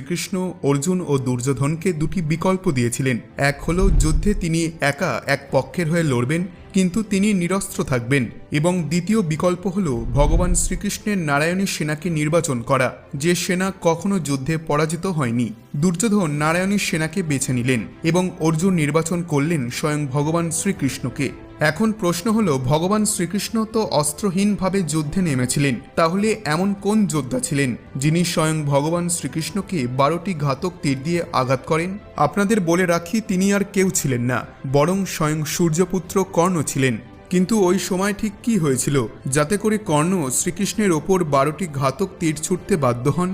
কৃষ্ণ অর্জুন ও দুর্যোধনকে দুটি বিকল্প দিয়েছিলেন। এক হলো যুদ্ধে তিনি একা এক পক্ষের হয়ে লড়বেন, কিন্তু তিনি নিরস্ত্র থাকবেন, এবং দ্বিতীয় বিকল্প হল ভগবান শ্রীকৃষ্ণের নারায়ণী সেনাকে নির্বাচন করা, যে সেনা কখনো যুদ্ধে পরাজিত হয়নি। দুর্যোধন নারায়ণী সেনাকে বেছে নিলেন এবং অর্জুন নির্বাচন করলেন স্বয়ং ভগবান শ্রীকৃষ্ণকে। এখন প্রশ্ন হলো, ভগবান শ্রীকৃষ্ণ তো অস্ত্রহীনভাবে যুদ্ধে নেমেছিলেন, তাহলে এমন কোন যোদ্ধা ছিলেন যিনি স্বয়ং ভগবান শ্রীকৃষ্ণকে 12টি ঘাতক তীর দিয়ে আঘাত করেন? আপনাদের বলে রাখি, তিনি আর কেউ ছিলেন না, বরং স্বয়ং সূর্যপুত্র কর্ণ ছিলেন। কিন্তু ওই সময় ঠিক কি হয়েছিল যাতে করে কর্ণ শ্রীকৃষ্ণের ওপর 12টি ঘাতক তীর ছুটতে বাধ্য হন?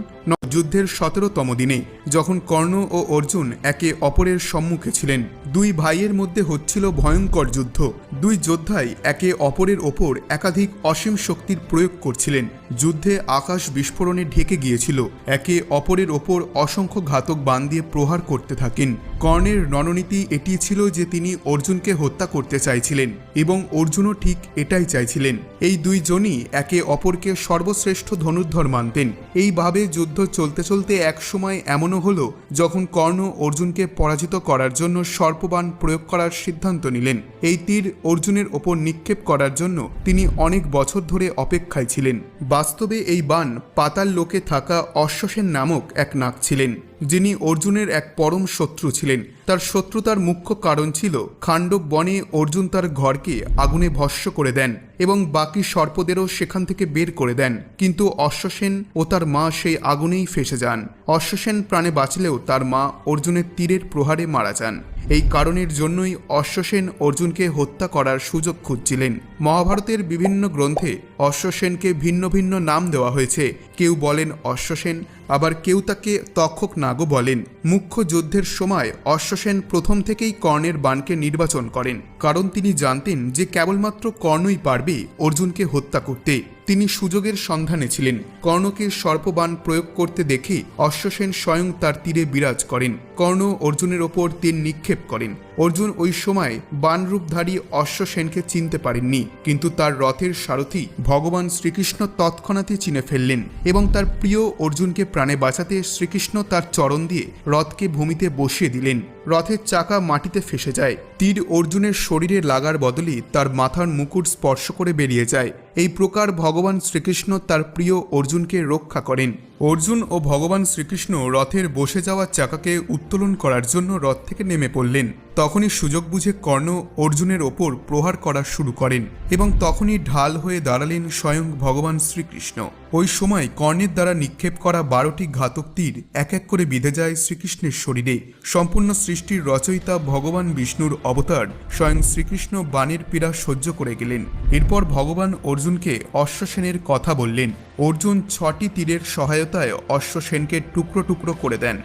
যুদ্ধের 17তম দিনে যখন কর্ণ ও অর্জুন একে অপরের সম্মুখে ছিলেন, দুই ভাইয়ের মধ্যে হচ্ছিল ভয়ঙ্কর যুদ্ধ। দুই যোদ্ধাই একে অপরের ওপর একাধিক অসীম শক্তির প্রয়োগ করছিলেন। যুদ্ধে আকাশ বিস্ফোরণে ঢেকে গিয়েছিল। একে অপরের ওপর অসংখ্য ঘাতক বাণ দিয়ে প্রহার করতে থাকেন। কর্ণের রণনীতি এটি ছিল যে তিনি অর্জুনকে হত্যা করতে চাইছিলেন, এবং অর্জুনও ঠিক এটাই চাইছিলেন। এই দুইজনই একে অপরকে সর্বশ্রেষ্ঠ ধনুর্ধর মানতেন। এইভাবে যুদ্ধ চলতে চলতে এক সময় এমনও হলো যখন কর্ণ অর্জুনকে পরাজিত করার জন্য সর্পবাণ প্রয়োগ করার সিদ্ধান্ত নিলেন। এই তীর অর্জুনের ওপর নিক্ষেপ করার জন্য তিনি অনেক বছর ধরে অপেক্ষায় ছিলেন। বাস্তবে এই বাণ পাতাল লোকে থাকা অশ্বসেন নামক এক নাগ ছিলেন, যিনি অর্জুনের এক পরম শত্রু ছিলেন। তার শত্রুতার মুখ্য কারণ ছিল খাণ্ডব বনে অর্জুন তার ঘরকে আগুনে ভস্ম করে দেন এবং বাকি সর্পদেরও সেখান থেকে বের করে দেন, কিন্তু অশ্বসেন ও তার মা সেই আগুনেই ফেসে যান। অশ্বসেন প্রাণে বাঁচলেও তার মা অর্জুনের তীরের প্রহারে মারা যান। এই কারণের জন্যই অশ্বসেন অর্জুনকে হত্যা করার সুযোগ খুঁজছিলেন। মহাভারতের বিভিন্ন গ্রন্থে অশ্বসেনকে ভিন্ন ভিন্ন নাম দেওয়া হয়েছে। কেউ বলেন অশ্বসেন, আবার কেউ তাকে তক্ষক নাগও বলেন। মুখ্য যুদ্ধের সময় অশ্বসেন প্রথম থেকেই কর্ণের বাণকে নির্বাচন করেন, কারণ তিনি জানতেন যে কেবলমাত্র কর্ণই পারবে অর্জুনকে হত্যা করতে। তিনি সুযোগের সন্ধানে ছিলেন। কর্ণকে সর্পবাণ প্রয়োগ করতে দেখে অশ্বসেন স্বয়ং তার তীরে বিরাজ করেন। কর্ণ অর্জুনের ওপর তীর নিক্ষেপ করেন। অর্জুন ওই সময় বাণরূপধারী অশ্বসেনকে চিনতে পারেননি, কিন্তু তার রথের সারথি ভগবান শ্রীকৃষ্ণ তৎক্ষণাৎই চিনে ফেললেন এবং তার প্রিয় অর্জুনকে প্রাণে বাঁচাতে শ্রীকৃষ্ণ তার চরণ দিয়ে রথকে ভূমিতে বসিয়ে দিলেন। রথের চাকা মাটিতে ফেসে যায়। তীর অর্জুনের শরীরে লাগার বদলে তার মাথার মুকুট স্পর্শ করে বেরিয়ে যায়। এই প্রকার ভগবান শ্রীকৃষ্ণ তার প্রিয় অর্জুনকে রক্ষা করেন। অর্জুন ও ভগবান শ্রীকৃষ্ণ রথের বসে যাওয়া চাকাকে উত্তোলন করার জন্য রথ থেকে নেমে পড়লেন। তখনই সুযোগ বুঝে কর্ণ অর্জুনের ওপর প্রহার করা শুরু করেন এবং তখনই ঢাল হয়ে দাঁড়ালেন স্বয়ং ভগবান শ্রীকৃষ্ণ। ওই সময় কর্ণের দ্বারা নিক্ষেপ করা 12টি ঘাতক তীর এক এক করে বিঁধে যায় শ্রীকৃষ্ণের শরীরে। সম্পূর্ণ সৃষ্টির রচয়িতা ভগবান বিষ্ণুর অবতার স্বয়ং শ্রীকৃষ্ণ বাণের পীড়া সহ্য করে গেলেন। এরপর ভগবান অর্জুনকে অশ্বসেনের কথা বললেন। অর্জুন 6টি তীরের সহায়তায় অশ্বসেনকে টুকরো টুকরো করে দেন।